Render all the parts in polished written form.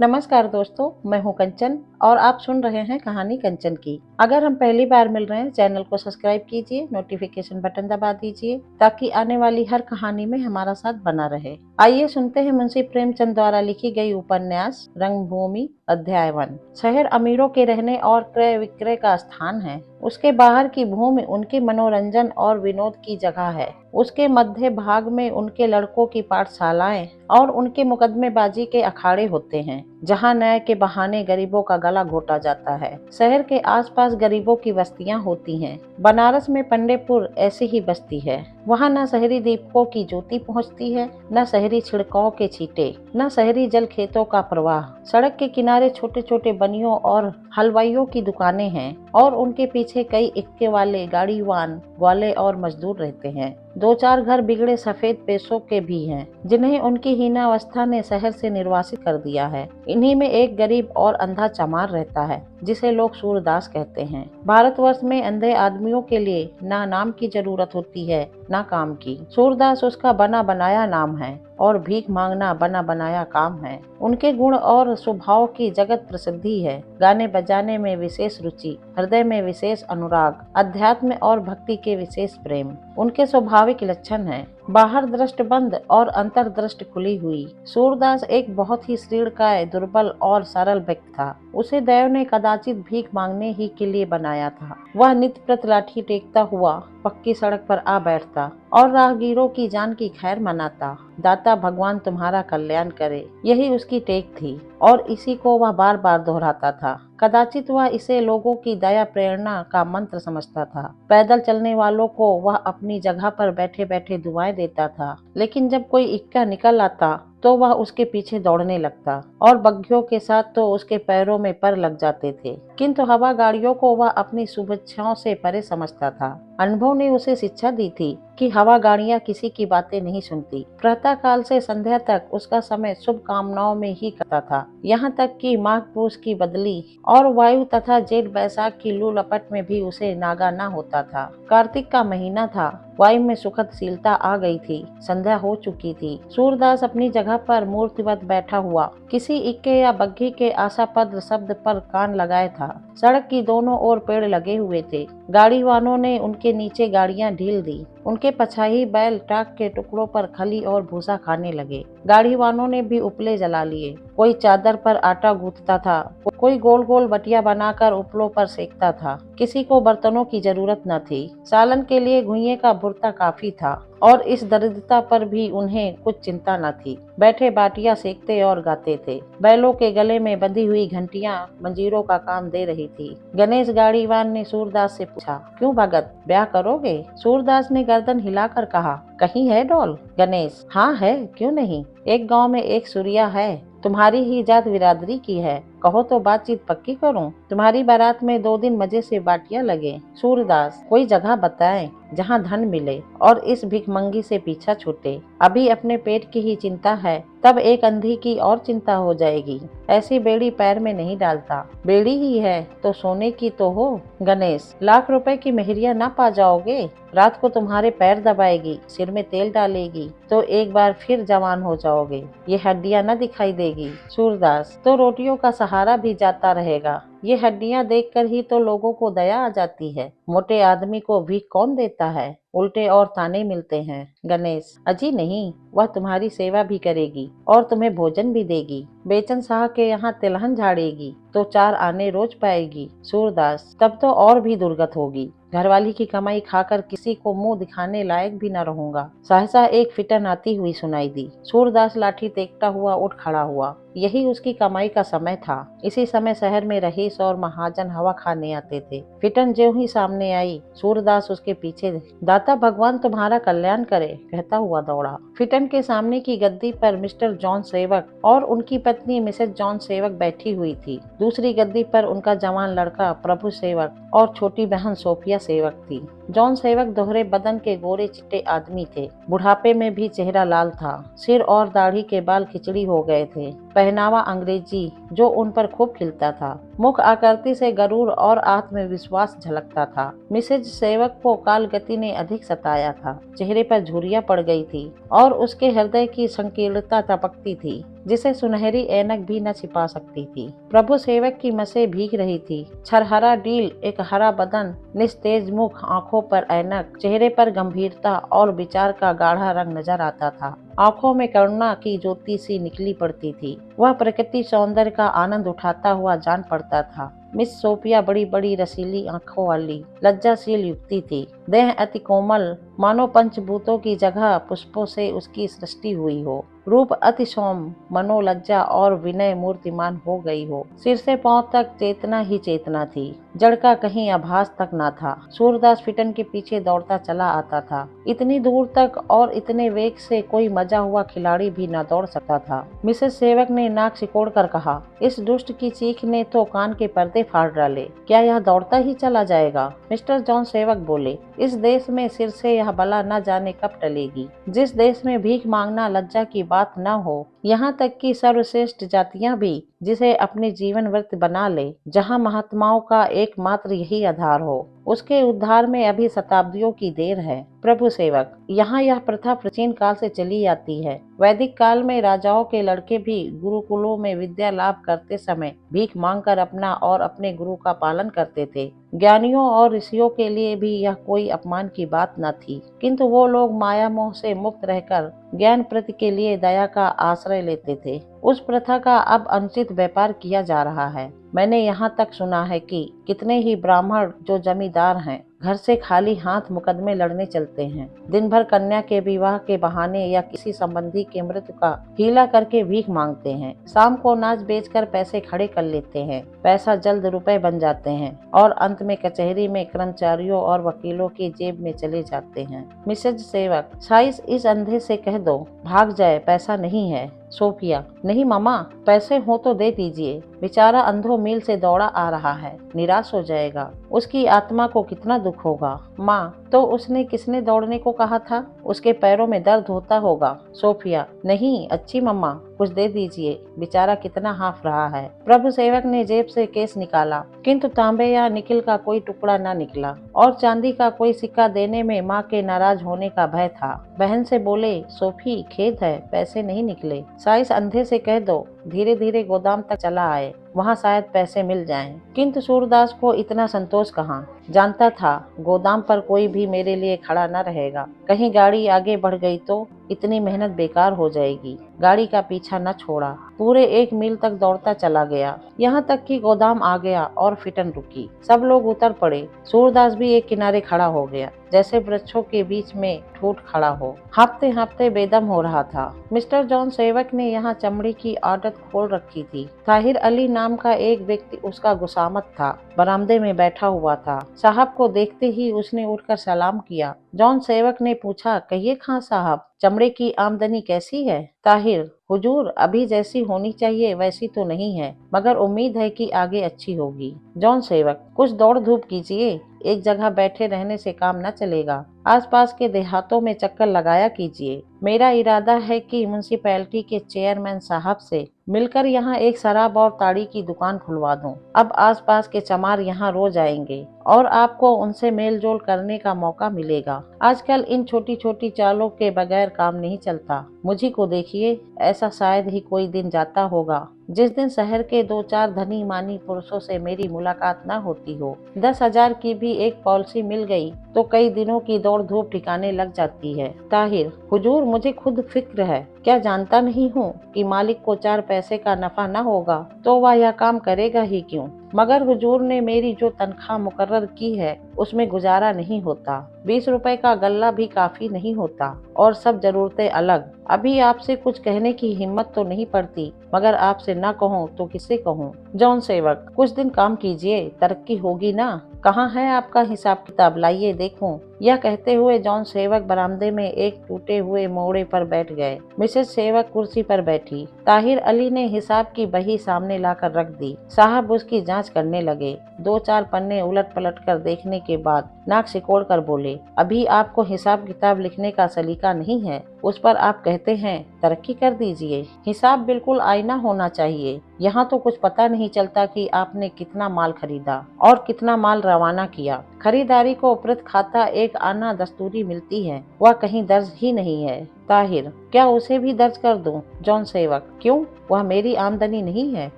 नमस्कार दोस्तों, मैं हूं कंचन और आप सुन रहे हैं कहानी कंचन की। अगर हम पहली बार मिल रहे हैं, चैनल को सब्सक्राइब कीजिए, नोटिफिकेशन बटन दबा दीजिए ताकि आने वाली हर कहानी में हमारा साथ बना रहे। आइए सुनते हैं मुंशी प्रेमचंद द्वारा लिखी गई उपन्यास रंगभूमि अध्याय 1। शहर अमीरों के रहने और क्रय विक्रय का स्थान है। उसके बाहर की भूमि उनके मनोरंजन और विनोद की जगह है। उसके मध्य भाग में उनके लड़कों की पाठशालाएं और उनके मुकदमेबाजी के अखाड़े होते हैं, जहां न्याय के बहाने गरीबों का गला घोटा जाता है। शहर के आसपास गरीबों की बस्तियां होती हैं। बनारस में पंडेपुर ऐसी ही बस्ती है। वहां न शहरी दीपकों की ज्योति पहुंचती है, न शहरी छिड़काव के छींटे, न शहरी जल खेतों का प्रवाह। सड़क के किनारे छोटे छोटे बनियों और हलवाइयों की दुकानें हैं और उनके पीछे कई इक्के वाले गाड़ीवान, ग्वाले और मजदूर रहते हैं। दो चार घर बिगड़े सफेद पेशों के भी हैं, जिन्हें उनकी हीनावस्था ने शहर से निर्वासित कर दिया है। इन्हीं में एक गरीब और अंधा चमार रहता है, जिसे लोग सूरदास कहते हैं। भारतवर्ष में अंधे आदमियों के लिए ना नाम की जरूरत होती है, ना काम की। सूरदास उसका बना बनाया नाम है और भीख मांगना बना बनाया काम है। उनके गुण और स्वभाव की जगत प्रसिद्धि है। गाने बजाने में विशेष रुचि, हृदय में विशेष अनुराग, अध्यात्म और भक्ति के विशेष प्रेम उनके स्वाभाविक लक्षण हैं। बाहर दृष्ट बंद और अंतर दृष्ट खुली हुई। सूरदास एक बहुत ही श्रीणकाय, दुर्बल और सरल व्यक्ति था। उसे दैव ने कदाचित भीख मांगने ही के लिए बनाया था। वह नित्य प्रत लाठी टेकता हुआ पक्की सड़क पर आ बैठता और राहगीरों की जान की खैर मनाता। दाता भगवान तुम्हारा कल्याण करे, यही उसकी टेक थी और इसी को वह बार बार दोहराता था। कदाचित वह इसे लोगों की दया प्रेरणा का मंत्र समझता था। पैदल चलने वालों को वह अपनी जगह पर बैठे बैठे दुआएं देता था, लेकिन जब कोई इक्का निकल आता तो वह उसके पीछे दौड़ने लगता और बग्घियों के साथ तो उसके पैरों में पर लग जाते थे। किंतु हवा गाड़ियों को वह अपनी शुभेच्छाओं से परे समझता था। अनुभव ने उसे शिक्षा दी थी कि हवा गाड़ियां किसी की बातें नहीं सुनती। प्रातः काल से संध्या तक उसका समय शुभ कामनाओं में ही कटता था। यहाँ तक कि माघ पूस की बदली और वायु तथा जेठ बैसाख की लू लपट में भी उसे नागा न होता था। कार्तिक का महीना था। वायु में सुखद शीलता आ गई थी। संध्या हो चुकी थी। सूरदास अपनी जगह पर मूर्तिवत बैठा हुआ किसी इक्के या बग्घी के आशापद शब्द पर कान लगाए था। सड़क की दोनों ओर पेड़ लगे हुए थे। गाड़ी वालों ने उनके नीचे गाड़ियां ढील दी। उनके पछाही बैल टाक के टुकड़ों पर खली और भूसा खाने लगे। गाड़ी वालों ने भी उपले जला लिए। कोई चादर पर आटा गूंथता था, कोई गोल गोल बटिया बनाकर उपलों पर सेकता था। किसी को बर्तनों की जरूरत न थी। सालन के लिए घुइयां का भुर्ता काफी था और इस दरिद्रता पर भी उन्हें कुछ चिंता न थी। बैठे बाटियां सेकते और गाते थे। बैलों के गले में बंधी हुई घंटियां मंजीरों का काम दे रही थी। गणेश गाड़ीवान ने सूरदास से पूछा, क्यों भगत, ब्याह करोगे? सूरदास ने गर्दन हिलाकर कहा, कहीं है डौल? गणेश, हाँ है, क्यों नहीं। एक गांव में एक सुरिया है, तुम्हारी ही जात बिरादरी की है। कहो तो बातचीत पक्की करूं। तुम्हारी बारात में 2 दिन मजे से बाटियां लगे। सूरदास, कोई जगह बताएं जहां धन मिले और इस भिखमंगी से पीछा छूटे। अभी अपने पेट की ही चिंता है, तब एक अंधी की और चिंता हो जाएगी। ऐसी बेड़ी पैर में नहीं डालता। बेड़ी ही है तो सोने की तो हो। गणेश, लाख रुपए की मेहरिया ना पा जाओगे? रात को तुम्हारे पैर दबाएगी, सिर में तेल डालेगी तो एक बार फिर जवान हो जाओगे। ये हड्डियां न दिखाई देगी। सूरदास, तो रोटियों का सहारा भी जाता रहेगा। ये हड्डियां देखकर ही तो लोगों को दया आ जाती है। मोटे आदमी को भीख कौन देता है? उल्टे और ताने मिलते हैं। गणेश, अजी नहीं, वह तुम्हारी सेवा भी करेगी और तुम्हें भोजन भी देगी। बेचन शाह के यहाँ तिलहन झाड़ेगी तो 4 आने रोज पाएगी। सूरदास, तब तो और भी दुर्गत होगी। घरवाली की कमाई खाकर किसी को मुंह दिखाने लायक भी न रहूंगा। सहसा एक फिटन आती हुई सुनाई दी। सूरदास लाठी देखता हुआ उठ खड़ा हुआ। यही उसकी कमाई का समय था। इसी समय शहर में रईस और महाजन हवा खाने आते थे। फिटन ज्यों ही सामने आई, सूरदास उसके पीछे। दाता भगवान तुम्हारा कल्याण करे, कहता हुआ दौड़ा। फिटन के सामने की गद्दी पर मिस्टर जॉन सेवक और उनकी पत्नी मिसेज जॉन सेवक बैठी हुई थी। दूसरी गद्दी पर उनका जवान लड़का प्रभु सेवक और छोटी बहन सोफिया सेवक थी। जॉन सेवक दोहरे बदन के गोरे चिट्टे आदमी थे। बुढ़ापे में भी चेहरा लाल था। सिर और दाढ़ी के बाल खिचड़ी हो गए थे। पहनावा अंग्रेजी जो उन पर खूब खिलता था। मुख आकृति से गरूर और आत्मविश्वास झलकता था। मिसेज सेवक को कालगति ने अधिक सताया था। चेहरे पर झुर्रियां पड़ गई थी और उसके हृदय की संकीर्णता टपकती थी। जिसे सुनहरी ऐनक भी न छिपा सकती थी। प्रभु सेवक की मसें भीग रही थी। छरहरा डील, एक हरा बदन, निस्तेज मुख, आंखों पर ऐनक, चेहरे पर गंभीरता और विचार का गाढ़ा रंग नजर आता था। आंखों में करुणा की ज्योति सी निकली पड़ती थी। वह प्रकृति सौंदर्य का आनंद उठाता हुआ जान पड़ता था। मिस सोफिया बड़ी बड़ी रसीली आंखों वाली लज्जाशील युवती थी। देह अति कोमल, मानो पंचभूतों की जगह पुष्पों से उसकी सृष्टि हुई हो। रूप अति सौम्य, मनोलज्जा और विनय मूर्तिमान हो गई हो। सिर से पांव तक चेतना ही चेतना थी, जड़ का कहीं आभास तक न था। सूरदास फिटन के पीछे दौड़ता चला आता था। इतनी दूर तक और इतने वेग से कोई मजा हुआ खिलाड़ी भी न दौड़ सकता था। मिसेस सेवक ने नाक सिकोड़ कर कहा, इस दुष्ट की चीख ने तो कान के पर्दे फाड़ डाले। क्या यह दौड़ता ही चला जाएगा? मिस्टर जॉन सेवक बोले, इस देश में सिर से यह बला न जाने कब टलेगी। जिस देश में भीख मांगना लज्जा की बात न हो, यहाँ तक कि सर्वश्रेष्ठ जातियां भी जिसे अपने जीवन व्रत बना ले, जहाँ महात्माओं का एकमात्र यही आधार हो, उसके उद्धार में अभी शताब्दियों की देर है। प्रभु सेवक, यहाँ यह प्रथा प्राचीन काल से चली आती है। वैदिक काल में राजाओं के लड़के भी गुरुकुलों में विद्या लाभ करते समय भीख मांगकर अपना और अपने गुरु का पालन करते थे। ज्ञानियों और ऋषियों के लिए भी यह कोई अपमान की बात न थी, किंतु वो लोग माया मोह से मुक्त रहकर ज्ञान प्रति के लिए दया का आश्रय लेते थे। उस प्रथा का अब अनुचित व्यापार किया जा रहा है। मैंने यहाँ तक सुना है कि कितने ही ब्राह्मण जो जमींदार हैं, घर से खाली हाथ मुकदमे लड़ने चलते हैं। दिन भर कन्या के विवाह के बहाने या किसी संबंधी के मृत्यु का हीला करके भीख मांगते हैं। शाम को नाच बेचकर पैसे खड़े कर लेते हैं। पैसा जल्द रुपए बन जाते हैं और अंत में कचहरी में कर्मचारियों और वकीलों की जेब में चले जाते हैं। मिसेज सेवक, साइस इस अंधे से कह दो भाग जाए, पैसा नहीं है। सोफिया, नहीं मामा, पैसे हो तो दे दीजिए। बेचारा अंधों मील से दौड़ा आ रहा है, निराश हो जाएगा, उसकी आत्मा को कितना दुख होगा। माँ, तो उसने किसने दौड़ने को कहा था? उसके पैरों में दर्द होता होगा। सोफिया, नहीं अच्छी मम्मा, कुछ दे दीजिए, बेचारा कितना हाफ रहा है। प्रभु सेवक ने जेब से केस निकाला, किंतु तांबे या निकिल का कोई टुकड़ा न निकला और चांदी का कोई सिक्का देने में माँ के नाराज होने का भय था। बहन से बोले, सोफी खेद है, पैसे नहीं निकले। साइस अंधे से कह दो धीरे धीरे गोदाम तक चला आए, वहाँ शायद पैसे मिल जाएं। किंतु सूरदास को इतना संतोष कहाँ। जानता था गोदाम पर कोई भी मेरे लिए खड़ा न रहेगा। कहीं गाड़ी आगे बढ़ गई तो इतनी मेहनत बेकार हो जाएगी। गाड़ी का पीछा न छोड़ा, पूरे 1 मील तक दौड़ता चला गया, यहाँ तक कि गोदाम आ गया और फिटन रुकी। सब लोग उतर पड़े। सूरदास भी एक किनारे खड़ा हो गया, जैसे वृक्षों के बीच में ठूठ खड़ा हो। हाँफते हाँफते बेदम हो रहा था। मिस्टर जॉन सेवक ने यहाँ चमड़ी की आदत खोल रखी थी। ताहिर अली नाम का एक व्यक्ति उसका गुसामत था, बरामदे में बैठा हुआ था। साहब को देखते ही उसने उठकर सलाम किया। जॉन सेवक ने पूछा, कहिए खां साहब, चमड़े की आमदनी कैसी है? ताहिर, हुजूर, अभी जैसी होनी चाहिए वैसी तो नहीं है, मगर उम्मीद है कि आगे अच्छी होगी। जॉन सेवक, कुछ दौड़ धूप कीजिए, एक जगह बैठे रहने से काम न चलेगा। आसपास के देहातों में चक्कर लगाया कीजिए। मेरा इरादा है कि म्युनिसिपैलिटी के चेयरमैन साहब से मिलकर यहाँ एक शराब और ताड़ी की दुकान खुलवा दूं। अब आसपास के चमार यहाँ रोज आएंगे और आपको उनसे मेल जोल करने का मौका मिलेगा। आजकल इन छोटी छोटी चालों के बगैर काम नहीं चलता। मुझी को देखिए, ऐसा शायद ही कोई दिन जाता होगा जिस दिन शहर के 2-4 धनी मानी पुरुषों से मेरी मुलाकात न होती हो। 10,000 की भी एक पॉलिसी मिल गई तो कई दिनों की दौड़ धूप ठिकाने लग जाती है। ताहिर, हुजूर, मुझे खुद फिक्र है, क्या जानता नहीं हूँ कि मालिक को 4 पैसे का नफा न होगा तो वह यह काम करेगा ही क्यों। मगर हुजूर ने मेरी जो तनख्वाह मुकर्रर की है उसमें गुजारा नहीं होता। 20 रुपए का गल्ला भी काफी नहीं होता और सब जरूरतें अलग। अभी आपसे कुछ कहने की हिम्मत तो नहीं पड़ती, मगर आपसे न कहूँ तो किसे कहूँ। जॉन सेवक, कुछ दिन काम कीजिए, तरक्की होगी ना। कहाँ है आपका हिसाब किताब, लाइए देखूं। यह कहते हुए जॉन सेवक बरामदे में एक टूटे हुए मोड़े पर बैठ गए। मिसेस सेवक कुर्सी पर बैठी। ताहिर अली ने हिसाब की बही सामने लाकर रख दी। साहब उसकी जांच करने लगे। 2-4 पन्ने उलट पलट कर देखने के बाद नाक सिकोड़ कर बोले, अभी आपको हिसाब किताब लिखने का सलीका नहीं है, उस पर आप कहते हैं तरक्की कर दीजिए। हिसाब बिल्कुल आईना होना चाहिए। यहाँ तो कुछ पता नहीं चलता कि आपने कितना माल खरीदा और कितना माल रवाना किया। खरीदारी को उपरत खाता एक आना दस्तूरी मिलती है, वह कहीं दर्ज ही नहीं है। ताहिर, क्या उसे भी दर्ज कर दूं? जॉन सेवक, क्यों? वह मेरी आमदनी नहीं है।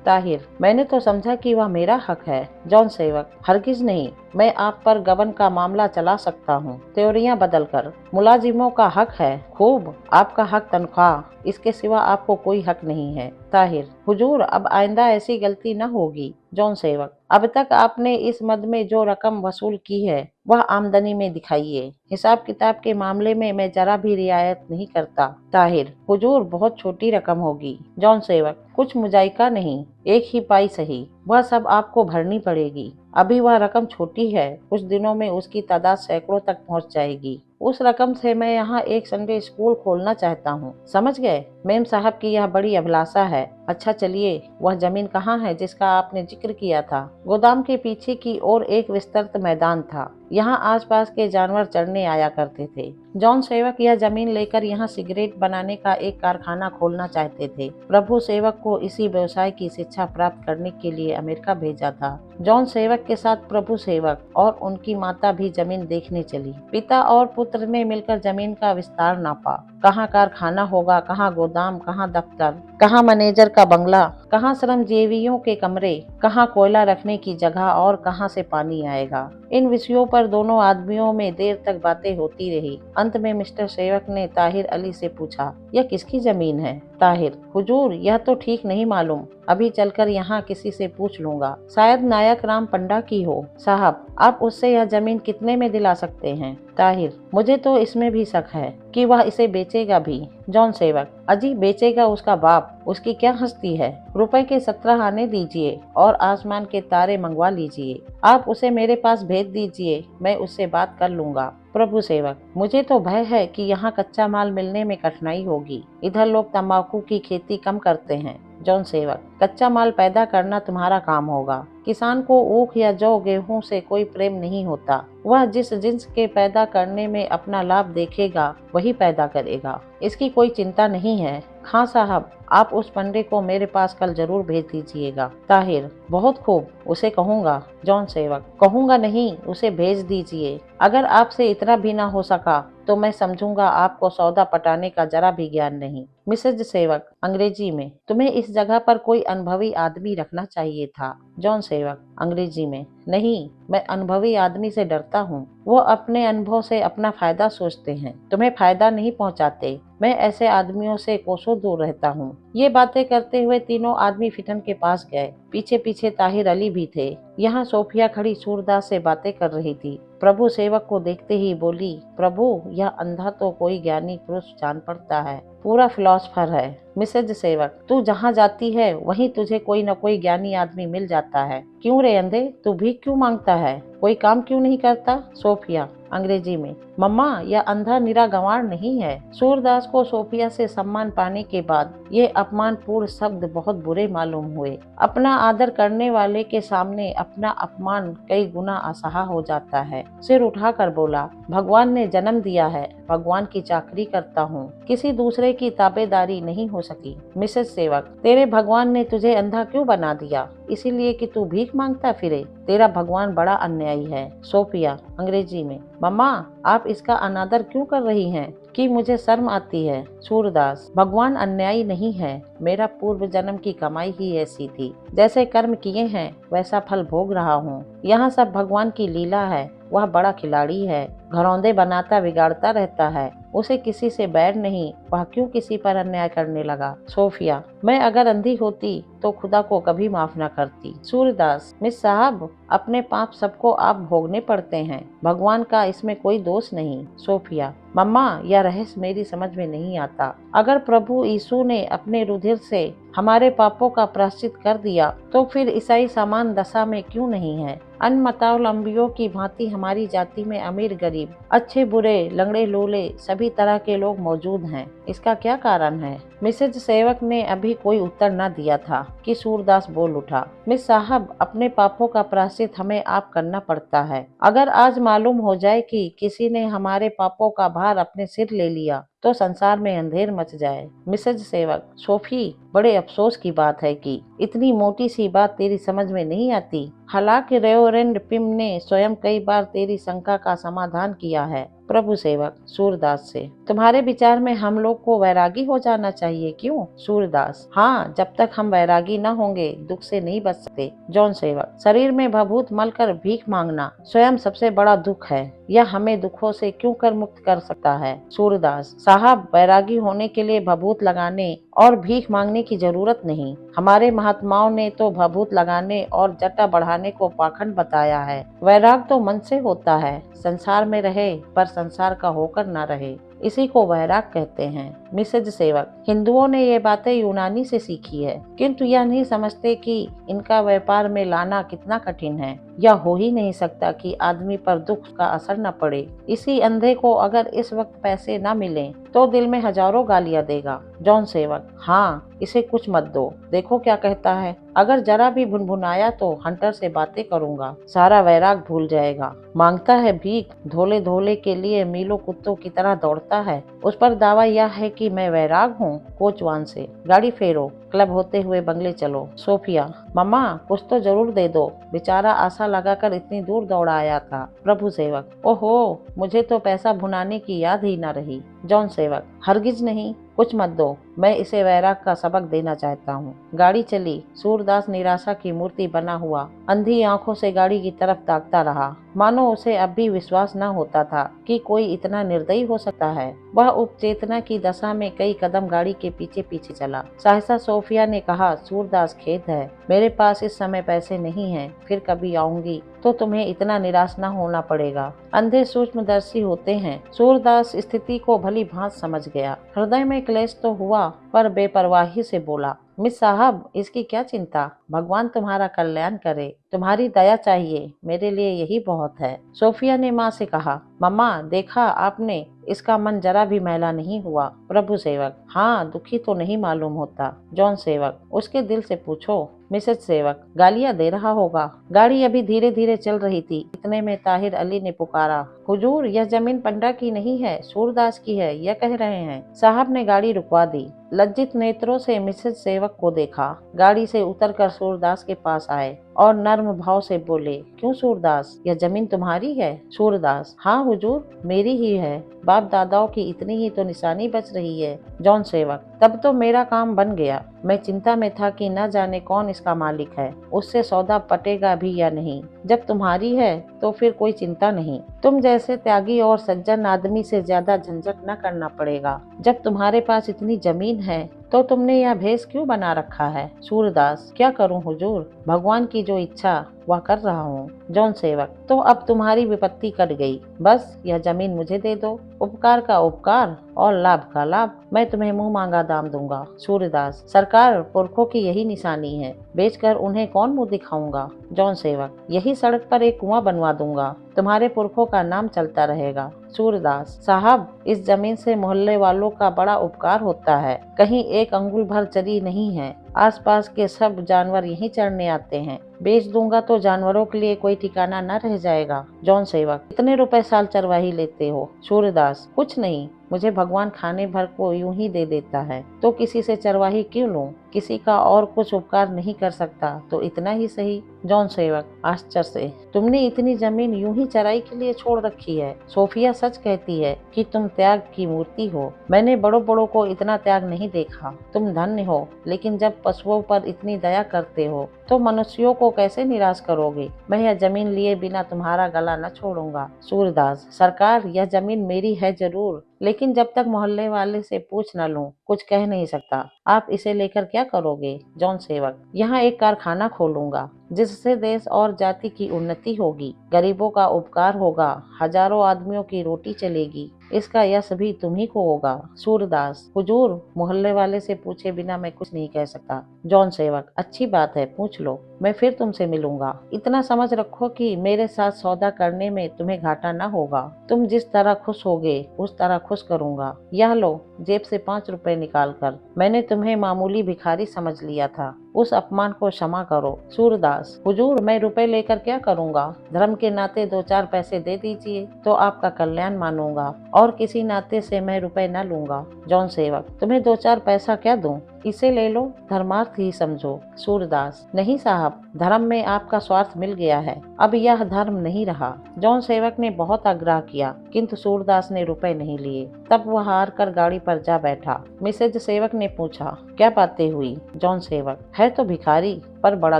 ताहिर, मैंने तो समझा कि वह मेरा हक है। जॉन सेवक, हरगिज नहीं, मैं आप पर गबन का मामला चला सकता हूँ, त्योरियां बदलकर। मुलाजिमों का हक है, खूब, आपका हक तनख्वाह, इसके सिवा आपको कोई हक नहीं है। ताहिर, हुजूर, अब आइंदा ऐसी गलती न होगी। जॉन सेवक, अब तक आपने इस मद में जो रकम वसूल की है वह आमदनी में दिखाइए। हिसाब किताब के मामले में मैं जरा भी रियायत नहीं करता। ताहिर, हुजूर, बहुत छोटी रकम होगी। जॉन सेवक, कुछ मुजायका नहीं, 1 ही पाई सही, वह सब आपको भरनी पड़ेगी। अभी वह रकम छोटी है, कुछ दिनों में उसकी तादाद सैकड़ों तक पहुंच जाएगी। उस रकम से मैं यहाँ एक संडे स्कूल खोलना चाहता हूँ, समझ गए? मेम साहब की यह बड़ी अभिलाषा है। अच्छा चलिए, वह जमीन कहाँ है जिसका आपने जिक्र किया था? गोदाम के पीछे की ओर एक विस्तृत मैदान था, यहाँ आसपास के जानवर चरने आया करते थे। जॉन सेवक यह जमीन लेकर यहाँ सिगरेट बनाने का एक कारखाना खोलना चाहते थे। प्रभु सेवक को इसी व्यवसाय की शिक्षा प्राप्त करने के लिए अमेरिका भेजा था। जॉन सेवक के साथ प्रभु सेवक और उनकी माता भी जमीन देखने चली। पिता और पुत्र ने मिलकर जमीन का विस्तार नापा। कहाँ कारखाना होगा, कहाँ गोदाम, कहाँ दफ्तर, कहाँ मैनेजर का बंगला, कहाँ श्रमजीवियों के कमरे, कहाँ कोयला रखने की जगह और कहाँ से पानी आएगा। इन विषयों पर दोनों आदमियों में देर तक बातें होती रही। अंत में मिस्टर सेवक ने ताहिर अली से पूछा, यह किसकी जमीन है? ताहिर, हुजूर, यह तो ठीक नहीं मालूम, अभी चलकर यहाँ किसी से पूछ लूंगा, शायद नायक राम पंडा की हो। साहब, आप उससे यह जमीन कितने में दिला सकते हैं? ताहिर, मुझे तो इसमें भी शक है कि वह इसे बेचेगा भी। जॉन सेवक, अजी, बेचेगा उसका बाप, उसकी क्या हस्ती है। रुपए के 17 आने दीजिए और आसमान के तारे मंगवा लीजिए। आप उसे मेरे पास भेज दीजिए, मैं उससे बात कर लूंगा। प्रभु सेवक, मुझे तो भय है कि यहाँ कच्चा माल मिलने में कठिनाई होगी। इधर लोग तंबाकू की खेती कम करते हैं। जॉन सेवक, कच्चा माल पैदा करना तुम्हारा काम होगा। किसान को ऊख या जौ गेहूं से कोई प्रेम नहीं होता। वह जिस जिन्स के पैदा करने में अपना लाभ देखेगा वही पैदा करेगा, इसकी कोई चिंता नहीं है। खां साहब, आप उस पंडे को मेरे पास कल जरूर भेज दीजिएगा। ताहिर, बहुत खूब, उसे कहूँगा। जॉन सेवक, कहूँगा नहीं, उसे भेज दीजिए। अगर आपसे इतना भी ना हो सका तो मैं समझूंगा आपको सौदा पटाने का जरा भी ज्ञान नहीं। मिसेज सेवक, अंग्रेजी में, तुम्हें इस जगह पर कोई अनुभवी आदमी रखना चाहिए था। जॉन सेवक, अंग्रेजी में, नहीं, मैं अनुभवी आदमी से डरता हूँ। वो अपने अनुभव से अपना फायदा सोचते हैं, तुम्हें फायदा नहीं पहुँचाते। मैं ऐसे आदमियों से कोसों दूर रहता हूँ। ये बातें करते हुए तीनों आदमी फिटन के पास गए। पीछे पीछे ताहिर अली भी थे। यहाँ सोफिया खड़ी सूरदास से बातें कर रही थी। प्रभु सेवक को देखते ही बोली, प्रभु, यह अंधा तो कोई ज्ञानी पुरुष जान पड़ता है, पूरा फिलोसफर है। मिसेज सेवक, तू जहाँ जाती है वहीं तुझे कोई न कोई ज्ञानी आदमी मिल जाता है। क्यों रे अंधे, तू भीख क्यों मांगता है? कोई काम क्यों नहीं करता? सोफिया, अंग्रेजी में, मम्मा, यह अंधा निरा गंवार नहीं है। सूरदास को सोफिया से सम्मान पाने के बाद ये अपमानपूर्ण शब्द बहुत बुरे मालूम हुए। अपना आदर करने वाले के सामने अपना अपमान कई गुना असहा हो जाता है। सिर उठाकर बोला, भगवान ने जन्म दिया है, भगवान की चाकरी करता हूँ, किसी दूसरे की ताबेदारी नहीं हो सकी। मिसेज सेवक, तेरे भगवान ने तुझे अंधा क्यों बना दिया? इसीलिए कि तू भीख मांगता फिरे? तेरा भगवान बड़ा अन्यायी है। सोफिया, अंग्रेजी में, मम्मा, आप इसका अनादर क्यों कर रही हैं कि मुझे शर्म आती है। सूरदास, भगवान अन्यायी नहीं है, मेरा पूर्व जन्म की कमाई ही ऐसी थी, जैसे कर्म किए हैं वैसा फल भोग रहा हूँ। यहाँ सब भगवान की लीला है। वह बड़ा खिलाड़ी है, घरौंदे बनाता बिगाड़ता रहता है, उसे किसी से बैर नहीं, वह क्यों किसी पर अन्याय करने लगा। सोफिया, मैं अगर अंधी होती तो खुदा को कभी माफ न करती। सूरदास, मिस साहब, अपने पाप सबको आप भोगने पड़ते हैं, भगवान का इसमें कोई दोष नहीं। सोफिया, मम्मा, यह रहस्य मेरी समझ में नहीं आता। अगर प्रभु यीशु ने अपने रुधिर से हमारे पापों का प्रायश्चित कर दिया तो फिर ईसाई समान दशा में क्यों नहीं है? अनमतावलंबियों की भांति हमारी जाति में अमीर गरीब, अच्छे बुरे, लंगड़े लूले, सभी तरह के लोग मौजूद हैं। इसका क्या कारण है? मिसेज सेवक ने अभी कोई उत्तर न दिया था कि सूरदास बोल उठा, मिस साहब, अपने पापों का प्रायश्चित हमें आप करना पड़ता है। अगर आज मालूम हो जाए कि किसी ने हमारे पापों का भार अपने सिर ले लिया तो संसार में अंधेर मच जाए। मिसेज सेवक, सोफी, बड़े अफसोस की बात है कि इतनी मोटी सी बात तेरी समझ में नहीं आती। हालांकि रेवरेंड पिम ने स्वयं कई बार तेरी शंका का समाधान किया है, प्रभु सेवक सूरदास से, तुम्हारे विचार में हम लोग को वैरागी हो जाना चाहिए क्यों? सूरदास, हाँ, जब तक हम वैरागी न होंगे दुख से नहीं बच सकते। जॉन सेवक, शरीर में भभूत मलकर भीख मांगना स्वयं सबसे बड़ा दुख है, यह हमें दुखों से क्यों कर मुक्त कर सकता है? सूरदास, साहब, वैरागी होने के लिए भभूत लगाने और भीख मांगने की जरूरत नहीं। हमारे महात्माओं ने तो भभूत लगाने और जटा बढ़ाने को पाखंड बताया है। वैराग तो मन से होता है, संसार में रहे पर संसार का होकर न रहे, इसी को वैराग कहते हैं। मिसेज सेवक, हिंदुओं ने ये बातें यूनानी से सीखी है, किंतु यह नहीं समझते कि इनका व्यापार में लाना कितना कठिन है। यह हो ही नहीं सकता कि आदमी पर दुख का असर न पड़े। इसी अंधे को अगर इस वक्त पैसे न मिले तो दिल में हजारों गालियां देगा। जॉन सेवक, हाँ, इसे कुछ मत दो, देखो क्या कहता है। अगर जरा भी भुनभुनाया तो हंटर से बातें करूंगा, सारा वैराग भूल जाएगा। मांगता है भीख, धोले धोले के लिए मीलों कुत्तों की तरह दौड़ता है। उस पर दावा यह है कि मैं वैराग हूँ। कोचवान से, गाड़ी फेरो, क्लब होते हुए बंगले चलो। सोफिया, मम्मा, कुछ तो जरूर दे दो, बेचारा आशा लगाकर इतनी दूर दौड़ा आया था। प्रभु सेवक, ओहो, मुझे तो पैसा भुनाने की याद ही न रही। जॉन सेवक, हरगिज नहीं, कुछ मत दो, मैं इसे वैराग का सबक देना चाहता हूँ। गाड़ी चली। सूरदास निराशा की मूर्ति बना हुआ अंधी आंखों से गाड़ी की तरफ ताकता रहा, मानो उसे अब भी विश्वास न होता था कि कोई इतना निर्दयी हो सकता है। वह उपचेतना की दशा में कई कदम गाड़ी के पीछे पीछे चला। सहसा सोफिया ने कहा, सूरदास, खेद है, मेरे पास इस समय पैसे नहीं हैं, फिर कभी आऊंगी तो तुम्हें इतना निराश न होना पड़ेगा। अंधे सूक्ष्मदर्शी होते हैं। सूरदास स्थिति को भली भांत समझ गया। हृदय में क्लेश तो हुआ पर बेपरवाही से बोला, मिस साहब, इसकी क्या चिंता, भगवान तुम्हारा कल्याण करे, तुम्हारी दया चाहिए, मेरे लिए यही बहुत है। सोफिया ने माँ से कहा, मम्मा, देखा आपने, इसका मन जरा भी मैला नहीं हुआ। प्रभु सेवक, हाँ, दुखी तो नहीं मालूम होता। जॉन सेवक, उसके दिल से पूछो। मिसेज सेवक, गालियां दे रहा होगा। गाड़ी अभी धीरे धीरे चल रही थी, इतने में ताहिर अली ने पुकारा, हुजूर, यह जमीन पंडा की नहीं है, सूरदास की है, यह कह रहे हैं। साहब ने गाड़ी रुकवा दी। लज्जित नेत्रों से मिसेज सेवक को देखा। गाड़ी से उतरकर सूरदास के पास आए और नर्म भाव से बोले, क्यों सूरदास, यह जमीन तुम्हारी है? सूरदास, हाँ हुजूर, मेरी ही है, बाप दादाओं की इतनी ही तो निशानी बच रही है। जॉन सेवक, तब तो मेरा काम बन गया। मैं चिंता में था कि न जाने कौन इसका मालिक है, उससे सौदा पटेगा भी या नहीं। जब तुम्हारी है तो फिर कोई चिंता नहीं। तुम जैसे त्यागी और सज्जन आदमी से ज्यादा झंझट न करना पड़ेगा। जब तुम्हारे पास इतनी जमीन है तो तुमने यह भेष क्यों बना रखा है? सूरदास, क्या करूं हुजूर, भगवान की जो इच्छा वह कर रहा हूँ। जॉन सेवक, तो अब तुम्हारी विपत्ति कट गई, बस यह जमीन मुझे दे दो। उपकार का उपकार और लाभ का लाभ, मैं तुम्हें मुंह मांगा दाम दूंगा। सूरदास, सरकार, पुरखों की यही निशानी है, बेचकर उन्हें कौन मुंह दिखाऊंगा। जॉन सेवक, यही सड़क पर एक कुआं बनवा दूंगा, तुम्हारे पुरखों का नाम चलता रहेगा। सूरदास, साहब, इस जमीन से मोहल्ले वालों का बड़ा उपकार होता है, कहीं एक अंगुल भर चरी नहीं है, आसपास के सब जानवर यहीं चरने आते हैं, बेच दूंगा तो जानवरों के लिए कोई ठिकाना न रह जाएगा। जॉन सेवक, कितने रुपए साल चरवाही लेते हो? सूरदास, कुछ नहीं, मुझे भगवान खाने भर को यूं ही दे देता है, तो किसी से चरवाही क्यों लूं? किसी का और कुछ उपकार नहीं कर सकता तो इतना ही सही। जॉन सेवक, आश्चर्य से, तुमने इतनी जमीन यूं ही चराई के लिए छोड़ रखी है? सोफिया सच कहती है कि तुम त्याग की मूर्ति हो। मैंने बड़ों बड़ों को इतना त्याग नहीं देखा। तुम धन्य हो, लेकिन जब पशुओं पर इतनी दया करते हो तो मनुष्यों को कैसे निराश करोगे? मैं यह जमीन लिए बिना तुम्हारा गला न छोड़ूंगा। सूरदास, सरकार, यह जमीन मेरी है जरूर, लेकिन जब तक मोहल्ले वाले से पूछ न लूं कुछ कह नहीं सकता। आप इसे लेकर क्या करोगे? जॉन सेवक, यहाँ एक कारखाना खोलूंगा, जिससे देश और जाति की उन्नति होगी, गरीबों का उपकार होगा, हजारों आदमियों की रोटी चलेगी, इसका यश भी तुम्ही को होगा। सूरदास, हुजूर, मोहल्ले वाले से पूछे बिना मैं कुछ नहीं कह सकता। जॉन सेवक, अच्छी बात है, पूछ लो, मैं फिर तुमसे मिलूंगा। इतना समझ रखो कि मेरे साथ सौदा करने में तुम्हें घाटा न होगा। तुम जिस तरह खुश होगे उस तरह खुश करूंगा। यह लो, जेब से 5 रुपए निकाल कर। मैंने तुम्हें मामूली भिखारी समझ लिया था, उस अपमान को क्षमा करो। सूरदास, हुजूर मैं रुपए लेकर क्या करूँगा? धर्म के नाते 2-4 पैसे दे दीजिए तो आपका कल्याण मानूंगा और किसी नाते से मैं रुपए न लूंगा। जॉन सेवक, तुम्हें 2-4 पैसा क्या दूं? इसे ले लो, धर्मार्थ ही समझो। सूरदास, नहीं साहब, धर्म में आपका स्वार्थ मिल गया है, अब यह धर्म नहीं रहा। जॉन सेवक ने बहुत आग्रह किया किंतु सूरदास ने रुपए नहीं लिए। तब वह हार कर गाड़ी पर जा बैठा। मिसेज सेवक ने पूछा, क्या बातें हुई? जॉन सेवक, है तो भिखारी पर बड़ा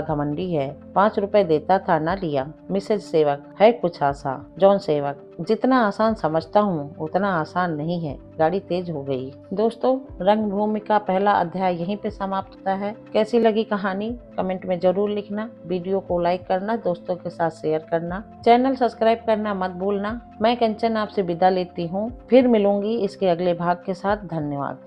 घमंडी है, 5 रुपए देता था ना लिया। मिसेज सेवक, है कुछ आसा। जॉन सेवक, जितना आसान समझता हूँ उतना आसान नहीं है। गाड़ी तेज हो गई। दोस्तों, रंगभूमि का पहला अध्याय यहीं पे समाप्त होता है। कैसी लगी कहानी कमेंट में जरूर लिखना। वीडियो को लाइक करना, दोस्तों के साथ शेयर करना, चैनल सब्सक्राइब करना मत भूलना। मैं कंचन आपसे विदा लेती हूँ, फिर मिलूंगी इसके अगले भाग के साथ। धन्यवाद।